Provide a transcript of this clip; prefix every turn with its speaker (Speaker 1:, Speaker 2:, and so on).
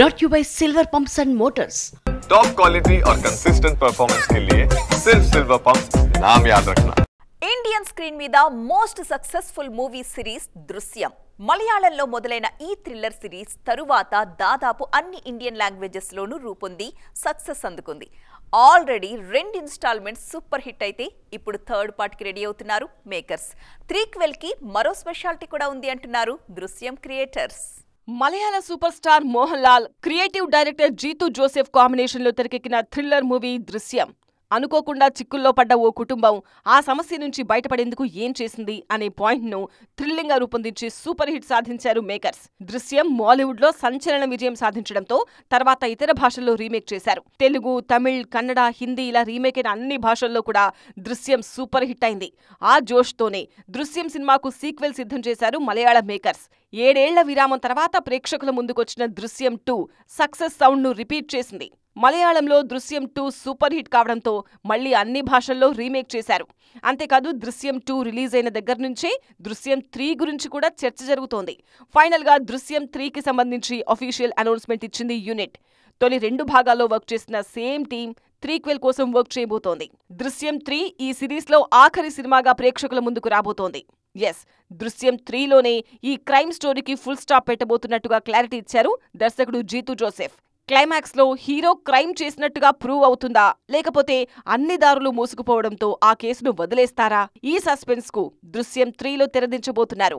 Speaker 1: brought to you by Silver Pumps and Motors.
Speaker 2: Top quality और consistent performance के लिए सिर्फ सिल्वर पंप्स नाम याद रखना.
Speaker 3: ఇండియన్ స్క్రీన్ మీద మోస్ట్ సక్సెస్ఫుల్ మూవీ సిరీస్ దృశ్యం. మలయాళంలో మొదలైన ఈ థ్రిల్లర్ సిరీస్ తరువాత దాదాపు అన్ని ఇండియన్ లాంగ్వేజెస్ లోనూ రూపొంది సక్సెస్ అందుకుంది. ఆల్రెడీ 2 ఇన్స్టాల్మెంట్స్ సూపర్ హిట్ అయితే ఇప్పుడు థర్డ్ పార్ట్ కి రెడీ అవుతున్నారు మేకర్స్. త్రీక్వెల్ కి మరో స్పెషాలిటీ కూడా ఉంది అంటున్నారు Drishyam creators.
Speaker 4: Malayala super star Mohan Lal, creative director Jeethu Joseph కాంబినేషన్లో తెరకెక్కిన థ్రిల్లర్ మూవీ దృశ్యం. అనుకోకుండా చిక్కుల్లో పడ్డ ఓ కుటుంబం ఆ సమస్య నుంచి బయటపడేందుకు ఏం చేసింది అనే పాయింట్ను థ్రిల్లింగ్ గా రూపొందించి సూపర్ హిట్ సాధించారు మేకర్స్. దృశ్యం మాలీవుడ్ లో సంచలన విజయం సాధించడంతో తర్వాత ఇతర భాషల్లో రీమేక్ చేశారు. తెలుగు, తమిళ్, కన్నడ, హిందీ ఇలా రీమేక్ అయిన అన్ని భాషల్లో కూడా దృశ్యం సూపర్ హిట్ అయింది. ఆ జోష్తోనే దృశ్యం సినిమాకు సీక్వెల్ సిద్ధం చేశారు మలయాళ మేకర్స్. 7 ఏళ్ల విరామం తర్వాత ప్రేక్షకుల ముందుకొచ్చిన దృశ్యం 2 సక్సెస్ సౌండ్ ను రిపీట్ చేసింది. మలయాళంలో దృశ్యం 2 సూపర్ హిట్ కావడంతో మళ్లీ అన్ని భాషల్లో రీమేక్ చేశారు. అంతేకాదు దృశ్యం 2 రిలీజ్ అయిన దగ్గర నుంచే దృశ్యం 3 గురించి కూడా చర్చ జరుగుతోంది. ఫైనల్ గా దృశ్యం 3కి సంబంధించి అఫీషియల్ అనౌన్స్మెంట్ ఇచ్చింది యూనిట్. తొలి 2 భాగాల్లో వర్క్ చేసిన సేమ్ టీం త్రీక్వెల్ కోసం వర్క్ చేయబోతోంది. దృశ్యం 3 ఈ సిరీస్ లో ఆఖరి సినిమాగా ప్రేక్షకుల ముందుకు రాబోతోంది. దృశ్యం 3లోనే ఈ క్రైమ్ స్టోరీకి ఫుల్ స్టాప్ పెట్టబోతున్నట్టుగా క్లారిటీ ఇచ్చారు దర్శకుడు జీతూ జోసెఫ్. క్లైమాక్స్ లో హీరో క్రైమ్ చేసినట్టుగా ప్రూవ్ అవుతుందా, లేకపోతే అన్ని దారులు మూసుకుపోవడంతో ఆ కేసును వదిలేస్తారా? ఈ సస్పెన్స్ కు దృశ్యం 3లో తెరదించబోతున్నారు.